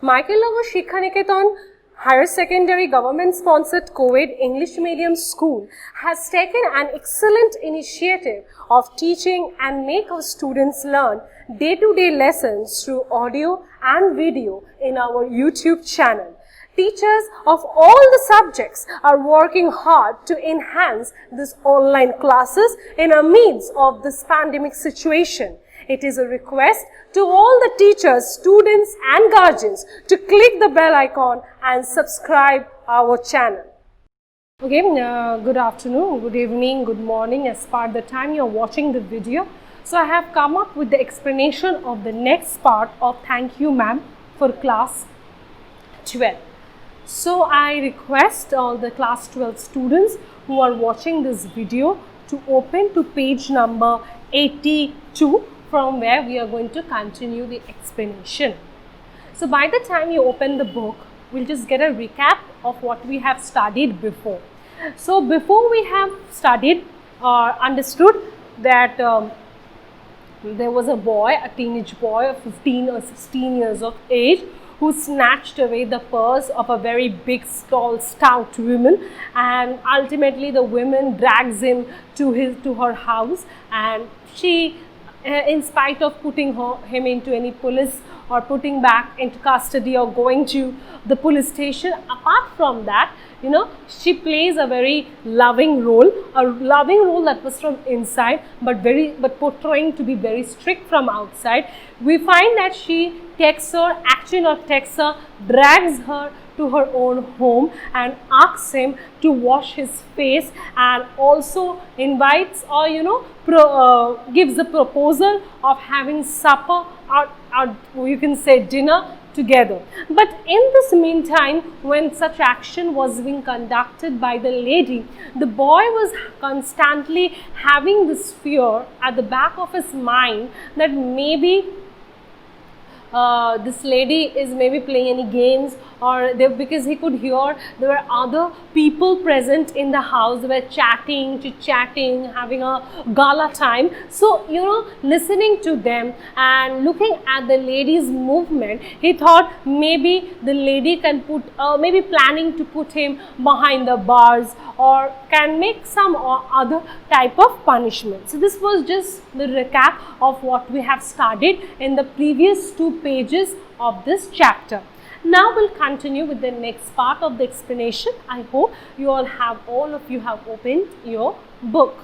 Michael Shikha Niketan Higher Secondary Government-sponsored co-ed English medium school has taken an excellent initiative of teaching and make our students learn day-to-day lessons through audio and video in our YouTube channel. Teachers of all the subjects are working hard to enhance these online classes in the midst of this pandemic situation. It is a request to all the teachers, students and guardians to click the bell icon and subscribe our channel. Okay, good afternoon, good evening, good morning as per the time you are watching the video. So I have come up with the explanation of the next part of Thank You Ma'am for class 12. So I request all the class 12 students who are watching this video to open to page number 82, from where we are going to continue the explanation. So by the time you open the book, we'll just get a recap of what we have studied before. So before we have studied or understood that there was a boy, a teenage boy of 15 or 16 years of age, who snatched away the purse of a very big, tall, stout woman, and ultimately the woman drags him to her house, and she, in spite of putting him into any police or putting back into custody or going to the police station, apart from that, she plays a very loving role that was from inside, but portraying to be very strict from outside. We find that she drags her to her own home and asks him to wash his face, and also invites or gives a proposal of having supper or you can say dinner together. But in this meantime, when such action was being conducted by the lady, the boy was constantly having this fear at the back of his mind that maybe this lady is maybe playing any games, or because he could hear there were other people present in the house. They were chit-chatting, having a gala time. So, listening to them and looking at the lady's movement, he thought maybe the lady can maybe planning to put him behind the bars or can make some other type of punishment. So, this was just the recap of what we have studied in the previous 2 pages of this chapter. Now we'll continue with the next part of the explanation. I hope all of you have opened your book.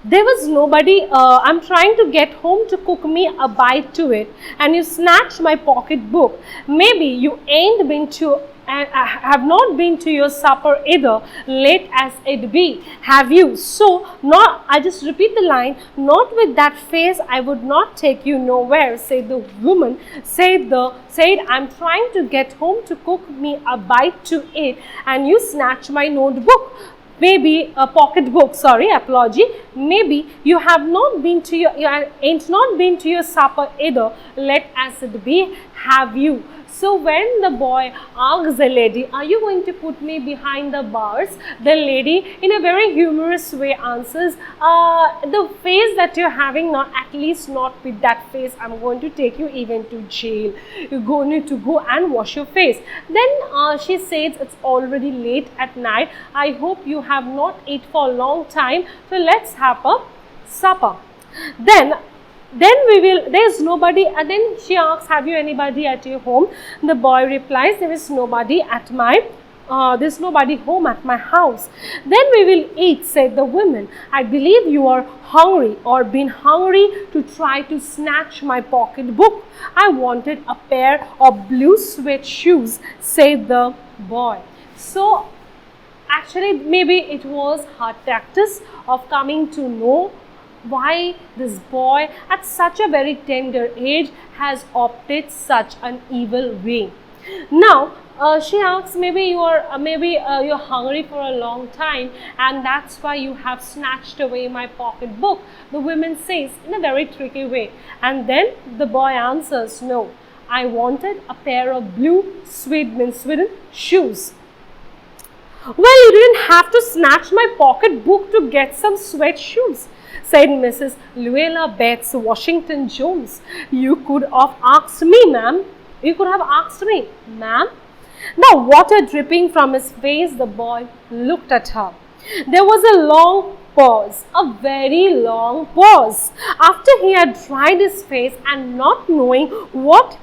There was nobody, I'm trying to get home to cook me a bite to it, and you snatched my pocket book. Maybe you ain't been to and have not been to your supper either, late as it be, have you? So, I just repeat the line, not with that face I would not take you nowhere, said the woman, said I'm trying to get home to cook me a bite to eat, and you snatch my notebook. Maybe a pocketbook, apology. Maybe you have not been to ain't not been to your supper either, let as it be, have you? So when the boy asks the lady, are you going to put me behind the bars? The lady in a very humorous way answers, the face that you're having, at least not with that face, I'm going to take you even to jail. You're going to go and wash your face. Then she says, it's already late at night. I hope you have not eaten for a long time. So let's have a supper. Then there's nobody, and then she asks, have you anybody at your home? The boy replies, there is nobody at there's nobody home at my house. Then we will eat, said the woman. I believe you are hungry or been hungry to try to snatch my pocketbook. I wanted a pair of blue suede shoes, said the boy. So actually maybe it was her tactics of coming to know why this boy at such a very tender age has opted such an evil way. Now she asks, maybe you're hungry for a long time, and that's why you have snatched away my pocketbook. The woman says in a very tricky way, and then the boy answers, no, I wanted a pair of blue suede shoes. Well, you didn't have to snatch my pocketbook to get some sweat shoes. said Mrs. Luella Betts Washington Jones. You could have asked me, ma'am. You could have asked me, ma'am. Now, water dripping from his face, the boy looked at her. There was a long pause, a very long pause. After he had dried his face and not knowing what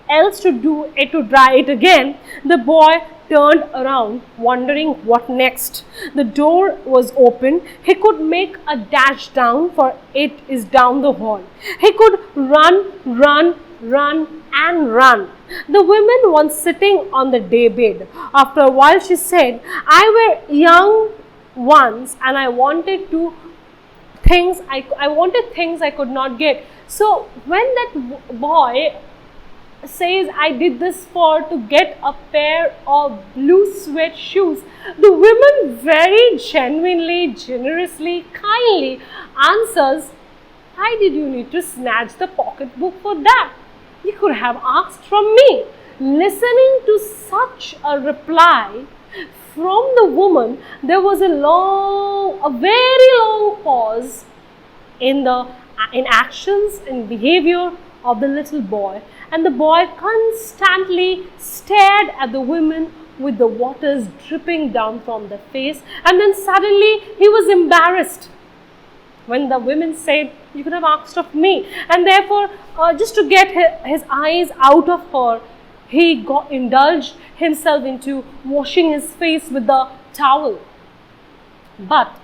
else to do to dry it again, the boy turned around, wondering what next. The door was open. He could make a dash down, for it is down the hall. He could run, and run. The woman was sitting on the day bed. After a while she said, I were young once and I wanted things I could not get. So when that boy says I did this to get a pair of blue sweat shoes, the woman very genuinely, generously, kindly answers, why did you need to snatch the pocketbook for that? You could have asked from me. Listening to such a reply from the woman, there was a very long pause in actions and behavior of the little boy, and the boy constantly stared at the woman with the waters dripping down from the face, and then suddenly he was embarrassed when the women said, you could have asked of me, and therefore just to get his eyes out of her, he indulged himself into washing his face with the towel. But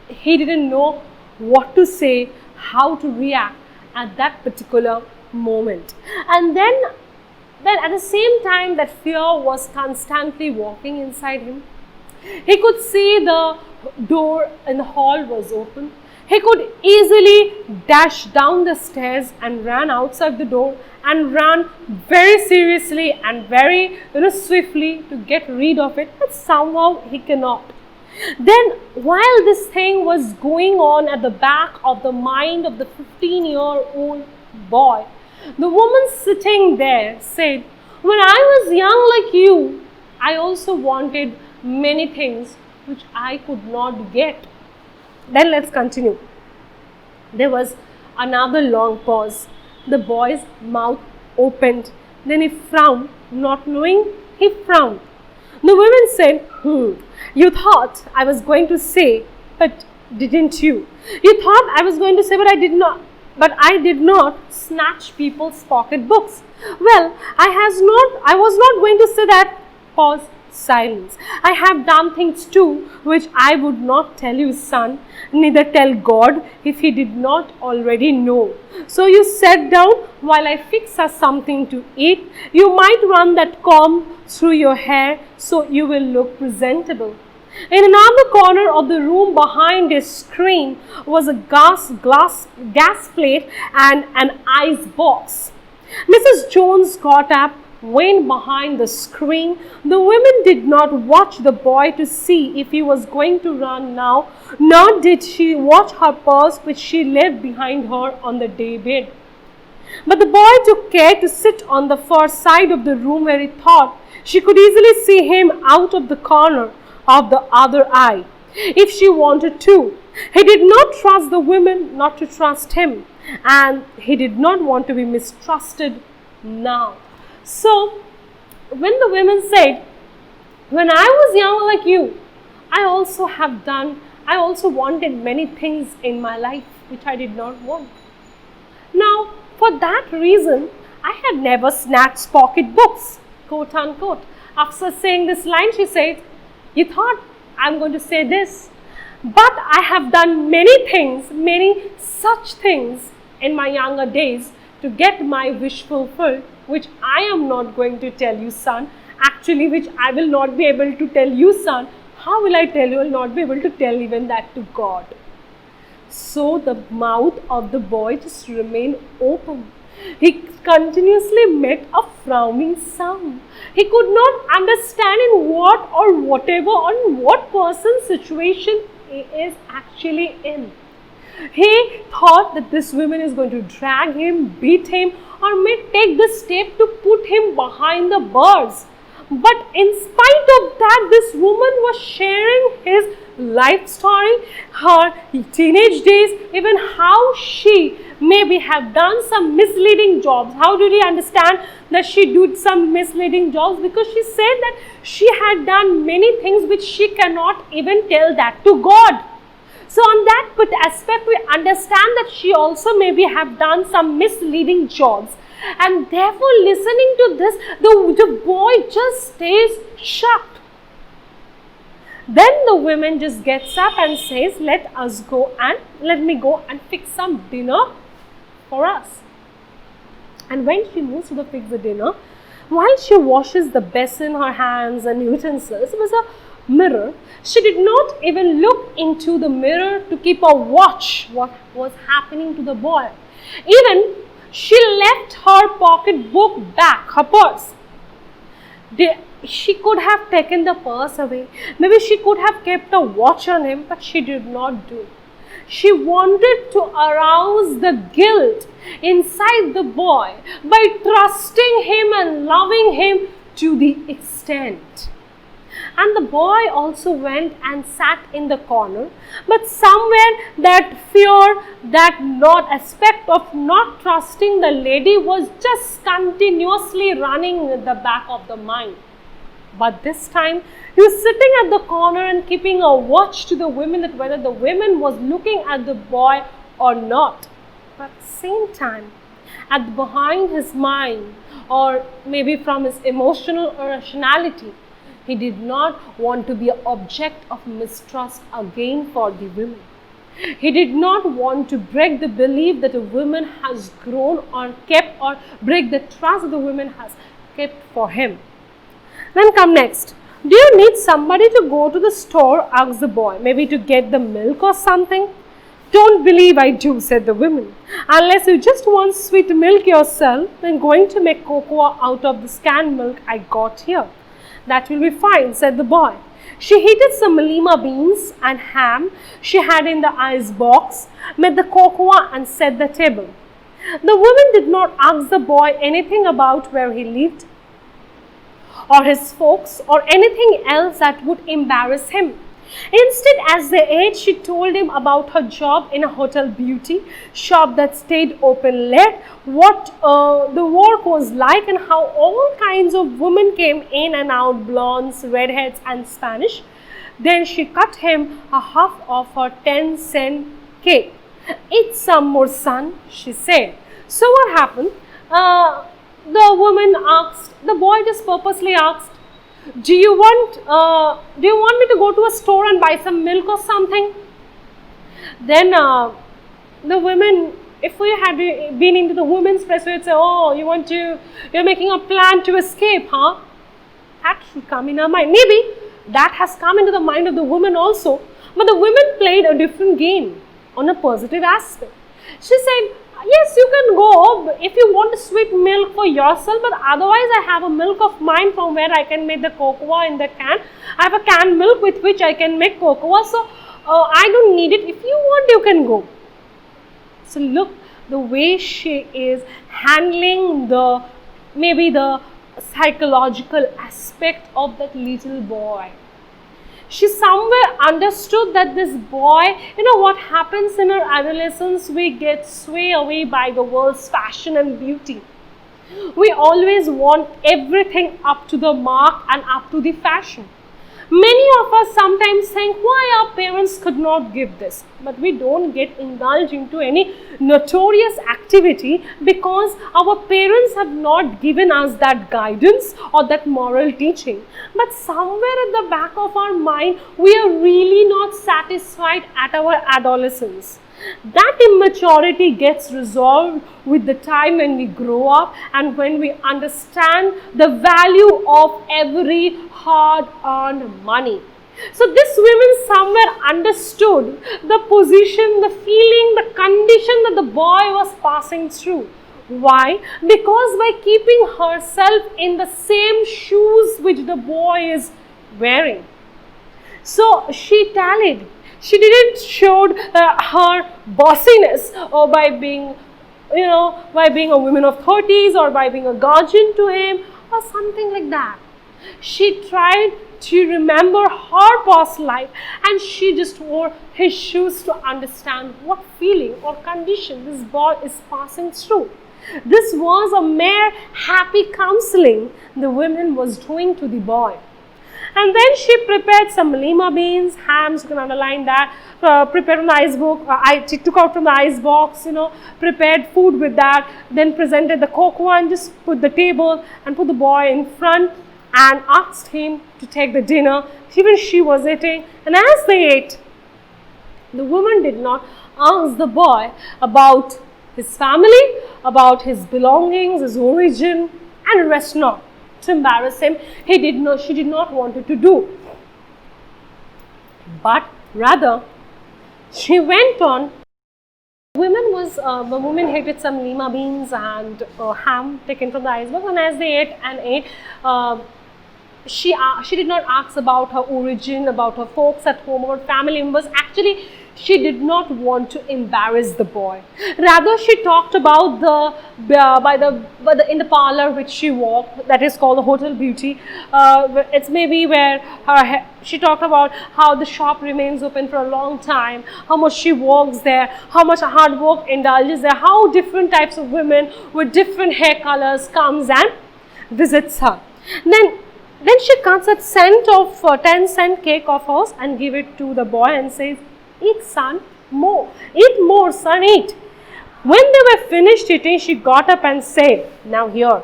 he didn't know what to say, how to react at that particular moment. And then at the same time that fear was constantly walking inside him, he could see the door in the hall was open. He could easily dash down the stairs and ran outside the door and ran very seriously and very swiftly to get rid of it, but somehow he cannot. Then while this thing was going on at the back of the mind of the 15-year-old boy, the woman sitting there said, when I was young like you, I also wanted many things which I could not get. Then let's continue. There was another long pause. The boy's mouth opened. Then he frowned, not knowing he frowned. The woman said, you thought I was going to say, but didn't you? You thought I was going to say, but I did not. But I did not snatch people's pocketbooks. Well, I was not going to say that. Pause. Silence. I have done things too which I would not tell you, son, neither tell God if he did not already know. So you sat down while I fix us something to eat. You might run that comb through your hair so you will look presentable. In another corner of the room behind a screen was a gas plate and an ice box. Mrs. Jones got up, went behind the screen. The woman did not watch the boy to see if he was going to run now, nor did she watch her purse which she left behind her on the day bed. But the boy took care to sit on the far side of the room where he thought she could easily see him out of the corner of the other eye, if she wanted to. He did not trust the woman not to trust him, and he did not want to be mistrusted now. So, when the women said, when I was young like you, I also wanted many things in my life which I did not want. Now, for that reason, I had never snatched pocketbooks, quote unquote. After saying this line, she said, you thought I'm going to say this, but I have done many things, many such things in my younger days to get my wish fulfilled, which I am not going to tell you, son. Actually, which I will not be able to tell you, son. How will I tell you? I will not be able to tell even that to God. So the mouth of the boy just remained open. He continuously met a frowning sound. He could not understand in what or whatever on what person's situation he is actually in. He thought that this woman is going to drag him, beat him, or may take the step to put him behind the bars. But in spite of that, this woman was sharing his life story, her teenage days, even how she maybe have done some misleading jobs. How did he understand that she did some misleading jobs? Because she said that she had done many things which she cannot even tell that to God. So on that aspect, we understand that she also maybe have done some misleading jobs. And therefore, listening to this, the boy just stays shocked. Then the woman just gets up and says, let me go and fix some dinner for us. And when she moves to fix the dinner, while she washes the basin, her hands and utensils, it was a mirror. She did not even look into the mirror to keep a watch what was happening to the boy. Even she left her pocket book back, her purse. She could have taken the purse away. Maybe she could have kept a watch on him, but she did not do. She wanted to arouse the guilt inside the boy by trusting him and loving him to the extent. And the boy also went and sat in the corner. But somewhere that fear, that not aspect of not trusting the lady was just continuously running in the back of the mind. But this time, he was sitting at the corner and keeping a watch to the women, that whether the woman was looking at the boy or not. But at the same time, behind his mind, or maybe from his emotional irrationality, he did not want to be an object of mistrust again for the women. He did not want to break the belief that a woman has grown or kept, or break the trust that the woman has kept for him. Then come next. Do you need somebody to go to the store? Asked the boy. Maybe to get the milk or something? Don't believe I do, said the woman. Unless you just want sweet milk yourself, then going to make cocoa out of the scanned milk I got here. That will be fine, said the boy. She heated some lima beans and ham she had in the ice box, made the cocoa and set the table. The woman did not ask the boy anything about where he lived, or his folks, or anything else that would embarrass him. Instead, as they ate, she told him about her job in a hotel beauty shop that stayed open late, what the work was like, and how all kinds of women came in and out, blondes, redheads, and Spanish. Then she cut him a half of her 10-cent cake. Eat some more, son, she said. So what happened? The woman asked, the boy just purposely asked, do you want me to go to a store and buy some milk or something? Then the women, if we had been into the women's press, we would say, oh, you're making a plan to escape, huh? That should come in her mind. Maybe that has come into the mind of the woman also. But the women played a different game on a positive aspect. She said, yes, you can go if you want sweet milk for yourself, but otherwise I have a milk of mine from where I can make the cocoa in the can. I have a canned milk with which I can make cocoa, so I don't need it. If you want, you can go. So look, the way she is handling maybe the psychological aspect of that little boy. She somewhere understood that this boy, what happens in our adolescence, we get swayed away by the world's fashion and beauty. We always want everything up to the mark and up to the fashion. Many of us sometimes think why our parents could not give this, but we don't get indulged into any notorious activity because our parents have not given us that guidance or that moral teaching. But somewhere at the back of our mind, we are really not satisfied at our adolescence. That immaturity gets resolved with the time when we grow up and when we understand the value of every hard-earned money. So this woman somewhere understood the position, the feeling, the condition that the boy was passing through. Why? Because by keeping herself in the same shoes which the boy is wearing. So she tallied. She didn't show her bossiness or by being a woman of 30s or by being a guardian to him or something like that. She tried to remember her past life, and she just wore his shoes to understand what feeling or condition this boy is passing through. This was a mere happy counseling the woman was doing to the boy. And then she prepared some lima beans, hams, you can underline that, prepared an ice box, she took out from the ice box, prepared food with that, then presented the cocoa and just put the table and put the boy in front and asked him to take the dinner. Even she was eating, and as they ate, the woman did not ask the boy about his family, about his belongings, his origin, and rest not. To embarrass him, she did not want it to do. But rather, she went on. The woman heated some lima beans and ham taken from the iceberg, and as they ate, she did not ask about her origin, about her folks at home, about family members. Actually, she did not want to embarrass the boy. Rather, she talked about in the parlor which she walked, that is called the Hotel Beauty. It's maybe where she talked about how the shop remains open for a long time, how much she works there, how much hard work indulges there, how different types of women with different hair colors comes and visits her. Then she cuts a cent of 10-cent cake of hers and give it to the boy and says, "Eat, son, more. Eat more, son, eat." When they were finished eating, she got up and said, "Now here,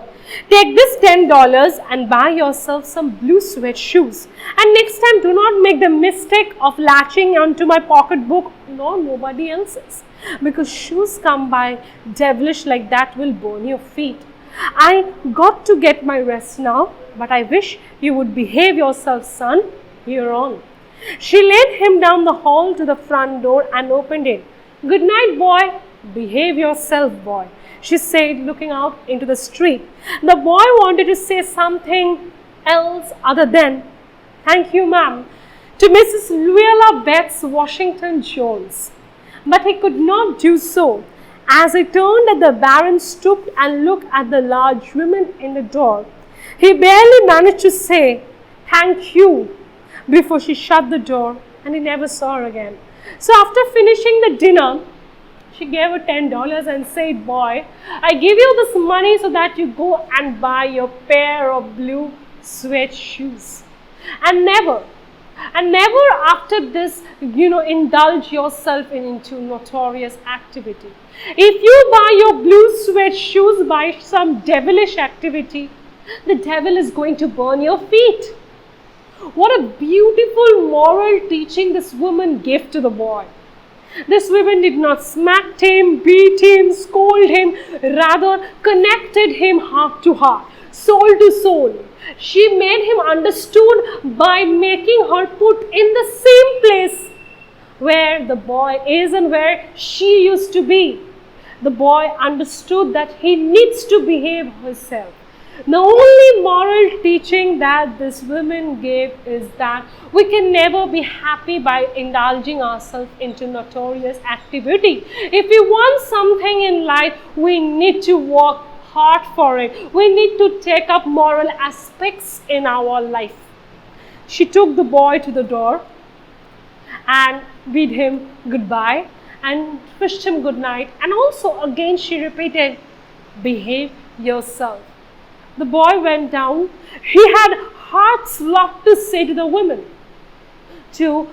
take this $10 and buy yourself some blue suede shoes. And next time, do not make the mistake of latching onto my pocketbook nor nobody else's. Because shoes come by devilish like that will burn your feet. I got to get my rest now, but I wish you would behave yourself, son, here on." She led him down the hall to the front door and opened it. "Good night, boy. Behave yourself, boy," she said, looking out into the street. The boy wanted to say something else other than, "Thank you, ma'am," to Mrs. Luella Betts Washington Jones. But he could not do so. As he turned at the Baron stooped and looked at the large woman in the door. He barely managed to say, "Thank you," before she shut the door, and he never saw her again. So after finishing the dinner, she gave her $10 and said, "Boy, I give you this money so that you go and buy your pair of blue suede shoes. And never after this, indulge yourself into notorious activity. If you buy your blue suede shoes by some devilish activity, the devil is going to burn your feet." What a beautiful moral teaching this woman gave to the boy. This woman did not smack him, beat him, scold him, rather connected him heart to heart, soul to soul. She made him understood by making her put in the same place where the boy is and where she used to be. The boy understood that he needs to behave himself. The only moral teaching that this woman gave is that we can never be happy by indulging ourselves into notorious activity. If we want something in life, we need to work hard for it. We need to take up moral aspects in our life. She took the boy to the door and bid him goodbye and wished him good night. And also again she repeated, "Behave yourself." The boy went down. He had heart's lot to say to the woman, to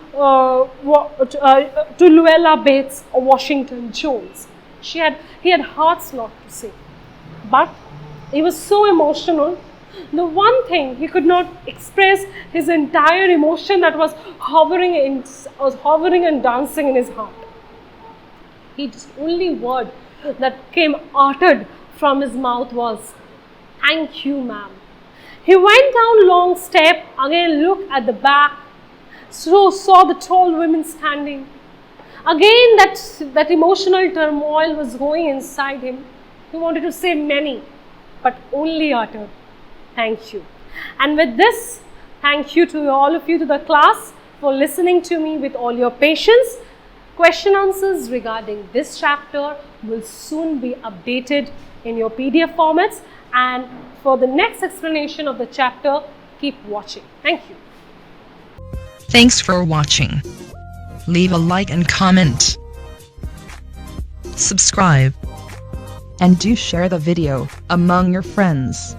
Luella Betts Washington Jones. He had heart's lot to say, but he was so emotional. The one thing he could not express his entire emotion that was hovering and dancing in his heart. His only word that came uttered from his mouth was, "Thank you, ma'am." He went down long step, again looked at the back, so saw the tall women standing. Again that emotional turmoil was going inside him. He wanted to say many, but only uttered, "Thank you." And with this, thank you to all of you, to the class, for listening to me with all your patience. Question answers regarding this chapter will soon be updated in your PDF formats. And for the next explanation of the chapter, keep watching. Thank you. Thanks for watching. Leave a like and comment. Subscribe. And do share the video among your friends.